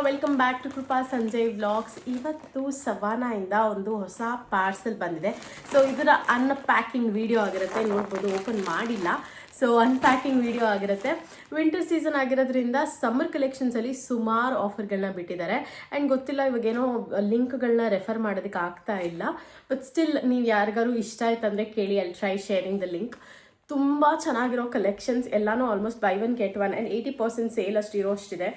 Welcome back to Krupa Sanjay vlogs. ಇವತ್ತು ಸವಾನಾಯಿಂದ ಒಂದು ಹೊಸ ಪಾರ್ಸೆಲ್ ಬಂದಿದೆ. ಸೊ ಇದರ ಅನ್ಪ್ಯಾಕಿಂಗ್ ವಿಡಿಯೋ ಆಗಿರುತ್ತೆ, ನೋಡ್ಬೋದು. ಓಪನ್ ಮಾಡಿಲ್ಲ, ಸೊ ಅನ್ಪ್ಯಾಕಿಂಗ್ ವಿಡಿಯೋ ಆಗಿರುತ್ತೆ. ವಿಂಟರ್ ಸೀಸನ್ ಆಗಿರೋದ್ರಿಂದ ಸಮ್ಮರ್ ಕಲೆಕ್ಷನ್ಸಲ್ಲಿ ಸುಮಾರು ಆಫರ್ಗಳನ್ನ ಬಿಟ್ಟಿದ್ದಾರೆ. ಆ್ಯಂಡ್ ಗೊತ್ತಿಲ್ಲ, ಇವಾಗೇನೋ ಲಿಂಕ್ಗಳನ್ನ ರೆಫರ್ ಮಾಡೋದಕ್ಕೆ ಆಗ್ತಾ ಇಲ್ಲ. ಬಟ್ ಸ್ಟಿಲ್ ನೀವು ಯಾರಿಗಾರು ಇಷ್ಟ ಆಯ್ತಂದರೆ ಕೇಳಿ, I try sharing the link. ತುಂಬ ಚೆನ್ನಾಗಿರೋ ಕಲೆಕ್ಷನ್ಸ್ ಎಲ್ಲನೂ almost buy one get one and 80% sale ಅಷ್ಟು ಇರೋಷ್ಟಿದೆ.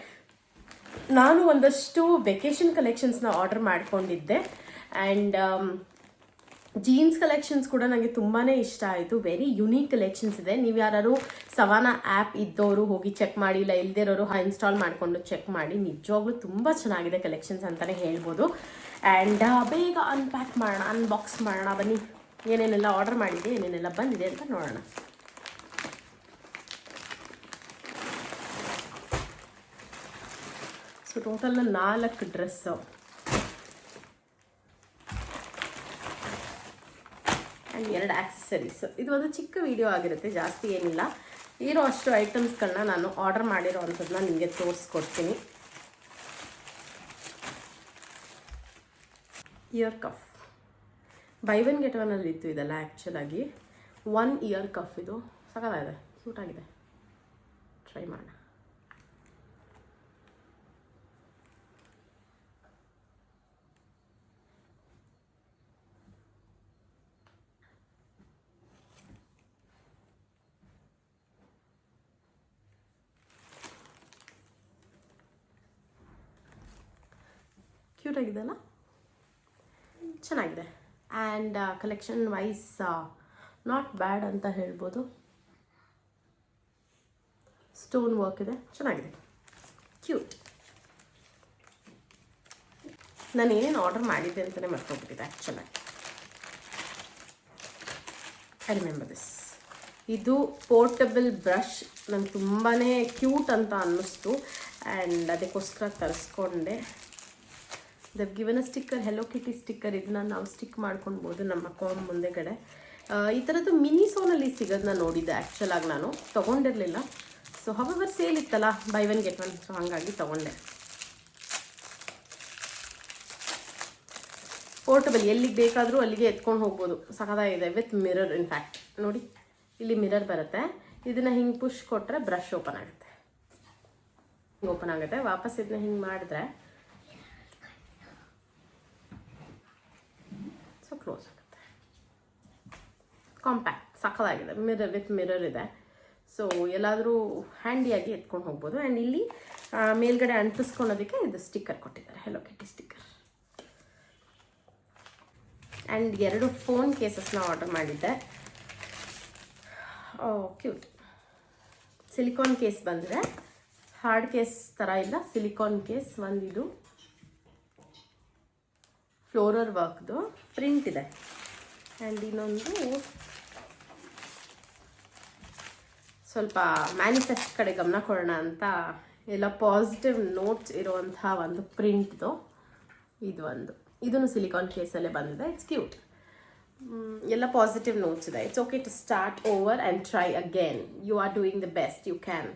ನಾನು ಒಂದಷ್ಟು ವೆಕೇಷನ್ ಕಲೆಕ್ಷನ್ಸ್ನ ಆರ್ಡರ್ ಮಾಡ್ಕೊಂಡಿದ್ದೆ. ಆ್ಯಂಡ್ ಜೀನ್ಸ್ ಕಲೆಕ್ಷನ್ಸ್ ಕೂಡ ನನಗೆ ತುಂಬಾ ಇಷ್ಟ ಆಯಿತು. ವೆರಿ ಯುನೀಕ್ ಕಲೆಕ್ಷನ್ಸ್ ಇದೆ. ನೀವು ಯಾರು ಸವಾನಾ ಆ್ಯಪ್ ಇದ್ದವರು ಹೋಗಿ ಚೆಕ್ ಮಾಡಿ, ಇಲ್ಲ ಇಲ್ದಿರೋರು ಇನ್ಸ್ಟಾಲ್ ಮಾಡಿಕೊಂಡು ಚೆಕ್ ಮಾಡಿ. ನಿಜವಾಗ್ಲೂ ತುಂಬ ಚೆನ್ನಾಗಿದೆ ಕಲೆಕ್ಷನ್ಸ್ ಅಂತಲೇ ಹೇಳ್ಬೋದು. ಆ್ಯಂಡ್ ಬೇಗ ಅನ್ಪ್ಯಾಕ್ ಮಾಡೋಣ, ಅನ್ಬಾಕ್ಸ್ ಮಾಡೋಣ. ಬನ್ನಿ, ಏನೇನೆಲ್ಲ ಆರ್ಡರ್ ಮಾಡಿದೆ, ಏನೇನೆಲ್ಲ ಬಂದಿದೆ ಅಂತ ನೋಡೋಣ. So total 4 dress and 2 accessories. ಇದು ಒಂದು ಚಿಕ್ಕ ವಿಡಿಯೋ ಆಗಿರುತ್ತೆ, ಜಾಸ್ತಿ ಏನಿಲ್ಲ. ಇರೋ ಅಷ್ಟು ಐಟಮ್ಸ್ಗಳನ್ನ ನಾನು ಆರ್ಡರ್ ಮಾಡಿರೋ ಅಂಥದ್ದನ್ನ ನಿಮಗೆ ತೋರಿಸ್ಕೊಡ್ತೀನಿ. Ear cuff buy one get one ಅಲ್ಲಿ ಇತ್ತು ಇದೆಲ್ಲ. ಆ್ಯಕ್ಚುಲಾಗಿ 1 ಇಯರ್ ಕಫ್ ಇದು ಸಖತ್ತಾಗಿದೆ, ಕ್ಯೂಟಾಗಿದೆ. ಟ್ರೈ ಮಾಡೋಣ. ಕ್ಯೂಟ್ ಆಗಿದೆಲ್ಲ, ಚೆನ್ನಾಗಿದೆ. And collection wise not bad ಅಂತ ಹೇಳ್ಬೋದು. ಸ್ಟೋನ್ ವರ್ಕ್ ಇದೆ, ಚೆನ್ನಾಗಿದೆ, ಕ್ಯೂಟ್. ನಾನು ಏನೇನು ಆರ್ಡರ್ ಮಾಡಿದ್ದೆ ಅಂತಲೇ ಮರ್ತೋಗ್ಬಿಟ್ಟಿದೆ ಆ್ಯಕ್ಚುಲಾಗಿ. I remember this. ಇದು ಪೋರ್ಟಬಲ್ ಬ್ರಷ್. ನಂಗೆ ತುಂಬಾ ಕ್ಯೂಟ್ ಅಂತ ಅನ್ನಿಸ್ತು ಆ್ಯಂಡ್ ಅದಕ್ಕೋಸ್ಕರ ತರಿಸ್ಕೊಂಡೆ. They've given a sticker, Hello Kitty sticker. ಇದನ್ನ ನಾವು ಸ್ಟಿಕ್ ಮಾಡ್ಕೊಳ್ಬೋದು ನಮ್ಮ ಅಕೌಂಟ್ ಮುಂದೆಗಡೆ. ಈ ಥರದ್ದು ಮಿನಿಸೋನಲ್ಲಿ ಸಿಗೋದನ್ನ ನೋಡಿದ್ದೆ ಆ್ಯಕ್ಚುಲಾಗಿ. ನಾನು ತೊಗೊಂಡಿರಲಿಲ್ಲ. ಸೊ ಹವರ್ ಸೇಲ್ ಇತ್ತಲ್ಲ, by one get one, so ಹಾಗಾಗಿ ತೊಗೊಂಡೆ. ಪೋರ್ಟಬಲ್, ಎಲ್ಲಿಗೆ ಬೇಕಾದರೂ ಅಲ್ಲಿಗೆ ಎತ್ಕೊಂಡು ಹೋಗ್ಬೋದು. ಸಖತ್ತಾಗಿದೆ, ವಿತ್ ಮಿರರ್. ಇನ್ಫ್ಯಾಕ್ಟ್ ನೋಡಿ, ಇಲ್ಲಿ ಮಿರರ್ ಬರುತ್ತೆ. ಇದನ್ನು ಹಿಂಗೆ ಪುಷ್ ಕೊಟ್ಟರೆ ಬ್ರಷ್ ಓಪನ್ ಆಗುತ್ತೆ, ಓಪನ್ ಆಗುತ್ತೆ. ವಾಪಸ್ ಇದನ್ನ ಹಿಂಗೆ ಮಾಡಿದ್ರೆ ಕ್ಲೋಸ್ ಆಗುತ್ತೆ. ಕಾಂಪ್ಯಾಕ್ಟ್, ಸಕ್ಕತ್ತಾಗಿದೆ. ಮಿರರ್ ವಿತ್ ಮಿರರ್ ಇದೆ. ಸೊ ಎಲ್ಲಾದರೂ ಹ್ಯಾಂಡಿಯಾಗಿ ಎತ್ಕೊಂಡು ಹೋಗ್ಬೋದು. ಆ್ಯಂಡ್ ಇಲ್ಲಿ ಮೇಲ್ಗಡೆ ಅಂಟಿಸ್ಕೊಳೋದಕ್ಕೆ ಇದು ಸ್ಟಿಕ್ಕರ್ ಕೊಟ್ಟಿದ್ದಾರೆ, Hello Kitty sticker. And 2 phone ಕೇಸಸ್ನ ಆರ್ಡರ್ ಮಾಡಿದ್ದೆ. ಕ್ಯೂಟ್. ಸಿಲಿಕಾನ್ ಕೇಸ್ ಬಂದಿದೆ, ಹಾರ್ಡ್ ಕೇಸ್ ಥರ ಇಲ್ಲ, ಸಿಲಿಕಾನ್ ಕೇಸ್. ಒಂದಿದು ಫ್ಲೋರಲ್ ವರ್ಕ್ದು ಪ್ರಿಂಟ್ ಇದೆ. ಆ್ಯಂಡ್ ಇನ್ನೊಂದು ಸ್ವಲ್ಪ ಮ್ಯಾನಿಫೆಸ್ಟ್ ಕಡೆ ಗಮನ ಕೊಡೋಣ ಅಂತ ಎಲ್ಲ ಪಾಸಿಟಿವ್ ನೋಟ್ಸ್ ಇರುವಂಥ ಒಂದು ಪ್ರಿಂಟ್ದು ಇದು ಒಂದು. ಇದನ್ನು ಸಿಲಿಕಾನ್ ಕೇಸಲ್ಲೇ ಬಂದಿದೆ. It's cute. ಎಲ್ಲ ಪಾಸಿಟಿವ್ ನೋಟ್ಸ್ ಇದೆ. It's okay to start over and try again. You are doing the best, you can.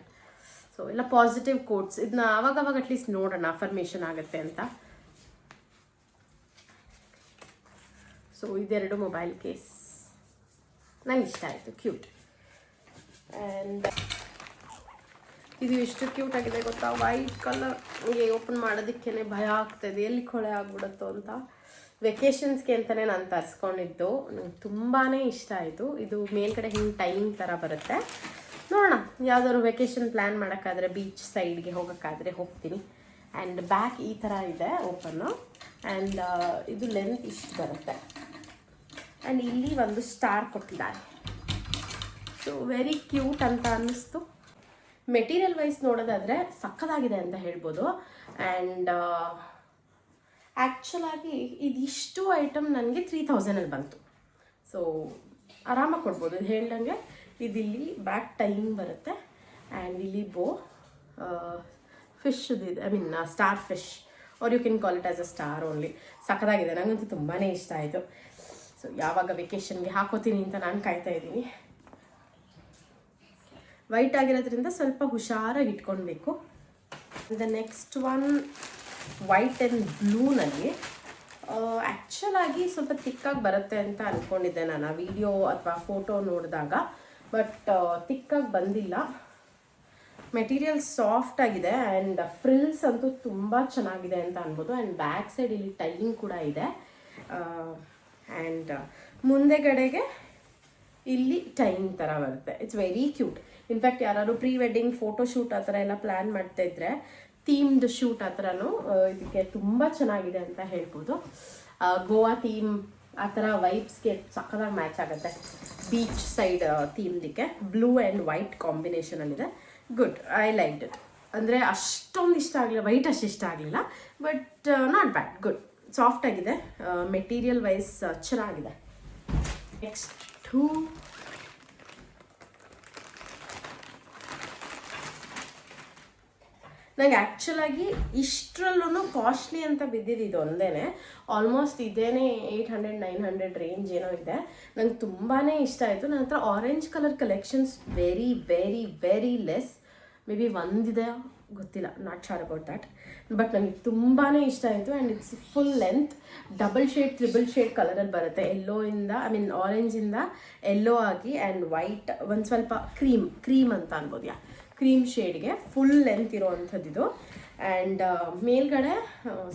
So ಎಲ್ಲ ಪಾಸಿಟಿವ್ ಕೋಟ್ಸ್. ಇದನ್ನ ಆವಾಗವಾಗ ಅಟ್ಲೀಸ್ಟ್ ನೋಡೋಣ, ಅಫರ್ಮೇಷನ್ ಆಗುತ್ತೆ ಅಂತ. ಸೊ ಇದೆರಡು ಮೊಬೈಲ್ ಕೇಸ್ ನಂಗೆ ಇಷ್ಟ ಆಯಿತು, ಕ್ಯೂಟ್. ಆ್ಯಂಡ್ ಇದು ಎಷ್ಟು ಕ್ಯೂಟ್ ಆಗಿದೆ ಗೊತ್ತಾ, ವೈಟ್ ಕಲರ್. ಹೀಗೆ ಓಪನ್ ಮಾಡೋದಕ್ಕೇ ಭಯ ಆಗ್ತಾಯಿದೆ, ಎಲ್ಲಿ ಕೊಳೆ ಆಗ್ಬಿಡುತ್ತೋ ಅಂತ. ವೆಕೇಷನ್ಸ್ಗೆ ಅಂತಲೇ ನಾನು ತರಿಸ್ಕೊಂಡಿದ್ದು. ನಂಗೆ ತುಂಬಾ ಇಷ್ಟ ಆಯಿತು. ಇದು ಮೇಲ್ಗಡೆ ಹಿಂಗೆ ಟೈಮ್ ಥರ ಬರುತ್ತೆ. ನೋಡೋಣ, ಯಾವುದಾದ್ರು ವೆಕೇಷನ್ ಪ್ಲ್ಯಾನ್ ಮಾಡೋಕ್ಕಾದ್ರೆ, ಬೀಚ್ ಸೈಡ್ಗೆ ಹೋಗೋಕ್ಕಾದ್ರೆ ಹೋಗ್ತೀನಿ. ಆ್ಯಂಡ್ ಬ್ಯಾಕ್ ಈ ಥರ ಇದೆ ಓಪನ್ನು. ಆ್ಯಂಡ್ ಇದು ಲೆಂತ್ ಇಷ್ಟು ಬರುತ್ತೆ. ಆ್ಯಂಡ್ ಇಲ್ಲಿ ಒಂದು ಸ್ಟಾರ್ ಕೊಟ್ಟಿದ್ದಾರೆ. ಸೊ ವೆರಿ ಕ್ಯೂಟ್ ಅಂತ ಅನ್ನಿಸ್ತು. ಮೆಟೀರಿಯಲ್ ವೈಸ್ ನೋಡೋದಾದರೆ ಸಕ್ಕತ್ತಾಗಿದೆ ಅಂತ ಹೇಳ್ಬೋದು. ಆ್ಯಂಡ್ ಆ್ಯಕ್ಚುಲಾಗಿ ಇದಿಷ್ಟು ಐಟಮ್ ನನಗೆ 3000ಅಲ್ಲಿ ಬಂತು. ಸೊ ಆರಾಮಾಗಿ ಕೊಡ್ಬೋದು. ಇದು ಹೇಳ್ದಂಗೆ ಇದಿಲ್ಲಿ ಬ್ಯಾಕ್ ಟೈಮ್ ಬರುತ್ತೆ. ಆ್ಯಂಡ್ ಇಲ್ಲಿ ಬೋ ಫಿಶ್ದು ಇದೆ, I mean star fish, or you can call it as a star only. ಸಕ್ಕತ್ತಾಗಿದೆ, ನನಗಂತೂ ತುಂಬಾ ಇಷ್ಟ ಆಯಿತು. ಸೊ ಯಾವಾಗ ವೆಕೇಷನ್ಗೆ ಹಾಕೋತೀನಿ ಅಂತ ನಾನು ಕಾಯ್ತಾ ಇದ್ದೀನಿ. ವೈಟ್ ಆಗಿರೋದ್ರಿಂದ ಸ್ವಲ್ಪ ಹುಷಾರಾಗಿ ಇಟ್ಕೊಳ್ಬೇಕು. The next one white and ಬ್ಲೂನಲ್ಲಿ ಆ್ಯಕ್ಚುಲಾಗಿ ಸ್ವಲ್ಪ ತಿಕ್ಕಾಗಿ ಬರುತ್ತೆ ಅಂತ ಅಂದ್ಕೊಂಡಿದ್ದೆ ನಾನು ಆ ವಿಡಿಯೋ ಅಥವಾ ಫೋಟೋ ನೋಡಿದಾಗ, ಬಟ್ ತಿಕ್ಕಾಗಿ ಬಂದಿಲ್ಲ. ಮೆಟೀರಿಯಲ್ ಸಾಫ್ಟ್ ಆಗಿದೆ ಆ್ಯಂಡ್ ಫ್ರಿಲ್ಸ್ ಅಂತೂ ತುಂಬ ಚೆನ್ನಾಗಿದೆ ಅಂತ ಅನ್ಬೋದು. ಆ್ಯಂಡ್ ಬ್ಯಾಕ್ ಸೈಡ್ ಇಲ್ಲಿ ಟೈಯಿಂಗ್ ಕೂಡ ಇದೆ. ಆ್ಯಂಡ್ ಮುಂದೆಗಡೆಗೆ ಇಲ್ಲಿ ಟೈಯಿಂಗ್ ಥರ ಬರುತ್ತೆ. It's very cute. ಇನ್ಫ್ಯಾಕ್ಟ್ ಯಾರು ಪ್ರೀ ವೆಡ್ಡಿಂಗ್ ಫೋಟೋ ಶೂಟ್ ಆ ಥರ ಎಲ್ಲ ಪ್ಲ್ಯಾನ್ ಮಾಡ್ತಾ ಇದ್ರೆ, ಥೀಮ್ಡ್ ಶೂಟ್ ಆ ಥರನೂ ಇದಕ್ಕೆ ತುಂಬ ಚೆನ್ನಾಗಿದೆ ಅಂತ ಹೇಳ್ಬೋದು. ಗೋವಾ ಥೀಮ್ ಆ ಥರ ವೈಬ್ಸ್ಗೆ ಸಕ್ಕತ್ತಾಗಿ ಮ್ಯಾಚ್ ಆಗುತ್ತೆ. ಬೀಚ್ ಸೈಡ್ ಥೀಮ್ದಿಕ್ಕೆ ಬ್ಲೂ ಆ್ಯಂಡ್ ವೈಟ್ ಕಾಂಬಿನೇಷನಲ್ಲಿದೆ. Good, I like it. ಅಂದರೆ ಅಷ್ಟೊಂದು ಇಷ್ಟ ಆಗಲಿಲ್ಲ, ವೈಟ್ ಅಷ್ಟು ಇಷ್ಟ ಆಗಲಿಲ್ಲ, but not bad, good. Soft ಆಗಿದೆ, ಮೆಟೀರಿಯಲ್ ವೈಸ್ ಚೆನ್ನಾಗಿದೆ. ನೆಕ್ಸ್ಟು ನಂಗೆ ಆ್ಯಕ್ಚುಲಾಗಿ ಇಷ್ಟರಲ್ಲೂ ಕಾಸ್ಟ್ಲಿ ಅಂತ ಬಿದ್ದಿದ್ದು ಇದು ಒಂದೇ. ಆಲ್ಮೋಸ್ಟ್ ಇದೇನೇ 800-900 ರೇಂಜ್ ಏನೋ ಇದೆ. ನಂಗೆ ತುಂಬಾ ಇಷ್ಟ ಆಯಿತು. ನನ್ನ ಹತ್ರ orange colour collections very very very less, may be ಒಂದಿದೆ, ಗೊತ್ತಿಲ್ಲ, not sure about that. But ನನಗೆ ತುಂಬಾ ಇಷ್ಟ ಆಯಿತು. And it's full length, double shade triple shade ಕಲರಲ್ಲಿ ಬರುತ್ತೆ. ಎಲ್ಲೋಯಿಂದ ಆರೆಂಜಿಂದ ಎಲ್ಲೋ ಆಗಿ ಆ್ಯಂಡ್ ವೈಟ್ ಒಂದು ಸ್ವಲ್ಪ ಕ್ರೀಮ್ ಅಂತ ಅನ್ಬೋದು. ಕ್ರೀಮ್ ಶೇಡ್ಗೆ ಫುಲ್ ಲೆಂತ್ ಇರೋವಂಥದ್ದು. ಆ್ಯಂಡ್ ಮೇಲ್ಗಡೆ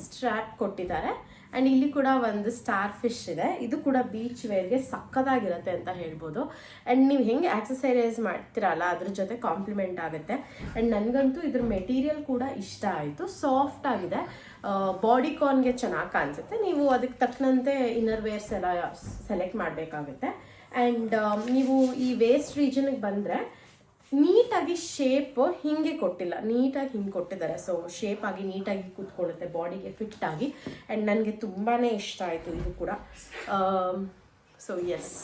ಸ್ಟ್ರ್ಯಾಪ್ ಕೊಟ್ಟಿದ್ದಾರೆ. ಆ್ಯಂಡ್ ಇಲ್ಲಿ ಕೂಡ ಒಂದು ಸ್ಟಾರ್ ಫಿಶ್ ಇದೆ. ಇದು ಕೂಡ ಬೀಚ್ ವೇರ್ಗೆ ಸಕ್ಕತ್ತಾಗಿರುತ್ತೆ ಅಂತ ಹೇಳ್ಬೋದು. ಆ್ಯಂಡ್ ನೀವು ಹೆಂಗೆ ಆಕ್ಸಸೈರೈಸ್ ಮಾಡ್ತೀರಲ್ಲ ಅದ್ರ ಜೊತೆ ಕಾಂಪ್ಲಿಮೆಂಟ್ ಆಗುತ್ತೆ. ಆ್ಯಂಡ್ ನನಗಂತೂ ಇದ್ರ ಮೆಟೀರಿಯಲ್ ಕೂಡ ಇಷ್ಟ ಆಯಿತು. ಸಾಫ್ಟ್ ಆಗಿದೆ, ಬಾಡಿ ಕಾನ್ಗೆ ಚೆನ್ನಾಗಿ ಕಾಣಿಸುತ್ತೆ. ನೀವು ಅದಕ್ಕೆ ತಕ್ಕಂತೆ ಇನ್ನರ್ ವೇರ್ಸ್ ಎಲ್ಲ ಸೆಲೆಕ್ಟ್ ಮಾಡಬೇಕಾಗುತ್ತೆ. ಆ್ಯಂಡ್ ನೀವು ಈ ವೇಸ್ಟ್ ರೀಜನ್ಗೆ ಬಂದರೆ ನೀಟಾಗಿ ಶೇಪ್ ಹಿಂಗೆ ಕೊಟ್ಟಿಲ್ಲ, ನೀಟಾಗಿ ಹಿಂಗೆ ಕೊಟ್ಟಿದ್ದಾರೆ. ಸೊ ಶೇಪ್ ಆಗಿ ನೀಟಾಗಿ ಕೂತ್ಕೊಳ್ಳುತ್ತೆ ಬಾಡಿಗೆ ಫಿಟ್ ಆಗಿ. ಆ್ಯಂಡ್ ನನಗೆ ತುಂಬಾ ಇಷ್ಟ ಆಯಿತು ಇದು ಕೂಡ. ಸೊ ಎಸ್,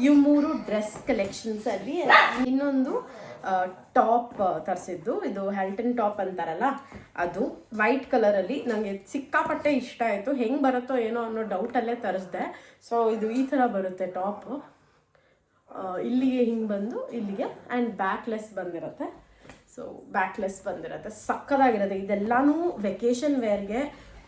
ಇವು 3 ಡ್ರೆಸ್ ಕಲೆಕ್ಷನ್ಸಲ್ಲಿ ಇನ್ನೊಂದು ಟಾಪ್ ತರಿಸಿದ್ದು. ಇದು ಹ್ಯಾಲ್ಟನ್ ಟಾಪ್ ಅಂತಾರಲ್ಲ ಅದು, ವೈಟ್ ಕಲರಲ್ಲಿ ನನಗೆ ಸಿಕ್ಕಾಪಟ್ಟೆ ಇಷ್ಟ ಆಯಿತು. ಹೆಂಗೆ ಬರುತ್ತೋ ಏನೋ ಅನ್ನೋ ಡೌಟಲ್ಲೇ ತರಿಸ್ದೆ. ಸೊ ಇದು ಈ ಥರ ಬರುತ್ತೆ ಟಾಪು. ಇಲ್ಲಿಗೆ ಹಿಂಗೆ ಬಂದು ಇಲ್ಲಿಗೆ ಆ್ಯಂಡ್ ಬ್ಯಾಕ್ಲೆಸ್ ಬಂದಿರುತ್ತೆ. ಸೊ ಬ್ಯಾಕ್ಲೆಸ್ ಬಂದಿರುತ್ತೆ, ಸಕ್ಕದಾಗಿರುತ್ತೆ. ಇದೆಲ್ಲನೂ ವೆಕೇಷನ್ ವೇರ್ಗೆ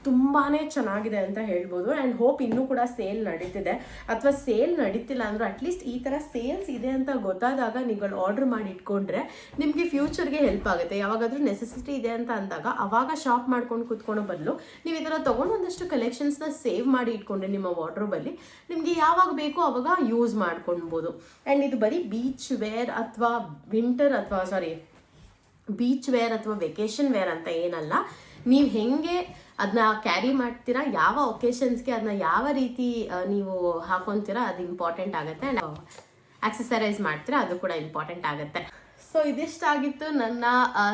ತುಂಬಾ ಚೆನ್ನಾಗಿದೆ ಅಂತ ಹೇಳ್ಬೋದು. ಆ್ಯಂಡ್ ಹೋಪ್ ಇನ್ನೂ ಕೂಡ ಸೇಲ್ ನಡೀತಿದೆ, ಅಥವಾ ಸೇಲ್ ನಡೀತಿಲ್ಲ ಅಂದರೂ ಅಟ್ಲೀಸ್ಟ್ ಈ ಥರ ಸೇಲ್ಸ್ ಇದೆ ಅಂತ ಗೊತ್ತಾದಾಗ ನೀವುಗಳು ಆರ್ಡ್ರ್ ಮಾಡಿ ಇಟ್ಕೊಂಡ್ರೆ ನಿಮಗೆ ಫ್ಯೂಚರ್ಗೆ ಹೆಲ್ಪ್ ಆಗುತ್ತೆ. ಯಾವಾಗಾದರೂ ನೆಸೆಸಿಟಿ ಇದೆ ಅಂತ ಅಂದಾಗ ಅವಾಗ ಶಾಪ್ ಮಾಡ್ಕೊಂಡು ಕೂತ್ಕೊಳ್ಳೋ ಬದಲು ನೀವು ಈ ಥರ ತೊಗೊಂಡು ಒಂದಷ್ಟು ಕಲೆಕ್ಷನ್ಸ್ನ ಸೇವ್ ಮಾಡಿ ಇಟ್ಕೊಂಡ್ರೆ ನಿಮ್ಮ ವಾರ್ಡ್ರೋಬಲ್ಲಿ ನಿಮಗೆ ಯಾವಾಗ ಬೇಕೋ ಆವಾಗ ಯೂಸ್ ಮಾಡ್ಕೊಳ್ಬೋದು. ಆ್ಯಂಡ್ ಇದು ಬರೀ ಬೀಚ್ ವೇರ್ ಅಥವಾ ಬೀಚ್ ವೇರ್ ಅಥವಾ ವೆಕೇಷನ್ ವೇರ್ ಅಂತ ಏನಲ್ಲ. ನೀವು ಹೆಂಗೆ ಅದನ್ನ ಕ್ಯಾರಿ ಮಾಡ್ತೀರಾ, ಯಾವ ಒಕೇಶನ್ಸ್ಗೆ ಅದನ್ನ ಯಾವ ರೀತಿ ನೀವು ಹಾಕೊತೀರಾ ಅದು ಇಂಪಾರ್ಟೆಂಟ್ ಆಗುತ್ತೆ. ಆ್ಯಂಡ್ ಆಕ್ಸಸರೈಸ್ ಮಾಡ್ತೀರಾ ಅದು ಕೂಡ ಇಂಪಾರ್ಟೆಂಟ್ ಆಗುತ್ತೆ. ಸೊ ಇದಿಷ್ಟಾಗಿತ್ತು ನನ್ನ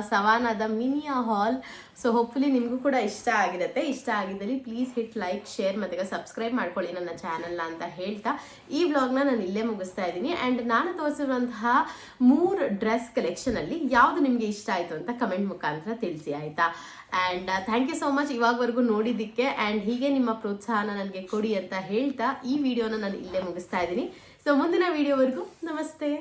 ಸವಾನಾದ ಮಿನಿಯ ಹಾಲ್. ಸೊ ಹೋಪ್ಫುಲಿ ನಿಮಗೂ ಕೂಡ ಇಷ್ಟ ಆಗಿರುತ್ತೆ. ಇಷ್ಟ ಆಗಿದ್ದಲ್ಲಿ ಪ್ಲೀಸ್ ಹಿಟ್ ಲೈಕ್, ಶೇರ್ ಮತ್ತು ಸಬ್ಸ್ಕ್ರೈಬ್ ಮಾಡ್ಕೊಳ್ಳಿ ನನ್ನ ಚಾನಲ್ನ ಅಂತ ಹೇಳ್ತಾ ಈ ವ್ಲಾಗ್ನ ನಾನು ಇಲ್ಲೇ ಮುಗಿಸ್ತಾ ಇದ್ದೀನಿ. ಆ್ಯಂಡ್ ನಾನು ತೋರಿಸಿರುವಂತಹ 3 ಡ್ರೆಸ್ ಕಲೆಕ್ಷನಲ್ಲಿ ಯಾವುದು ನಿಮಗೆ ಇಷ್ಟ ಆಯಿತು ಅಂತ ಕಮೆಂಟ್ ಮುಖಾಂತರ ತಿಳಿಸಿ, ಆಯಿತಾ? And thank you so much ಇವಾಗವರೆಗೂ ನೋಡಿದ್ದಕ್ಕೆ. ಆ್ಯಂಡ್ ಹೀಗೆ ನಿಮ್ಮ ಪ್ರೋತ್ಸಾಹನ ನನಗೆ ಕೊಡಿ ಅಂತ ಹೇಳ್ತಾ ಈ ವಿಡಿಯೋನ ನಾನು ಇಲ್ಲೇ ಮುಗಿಸ್ತಾ ಇದ್ದೀನಿ. ಸೊ ಮುಂದಿನ ವಿಡಿಯೋವರೆಗೂ ನಮಸ್ತೆ.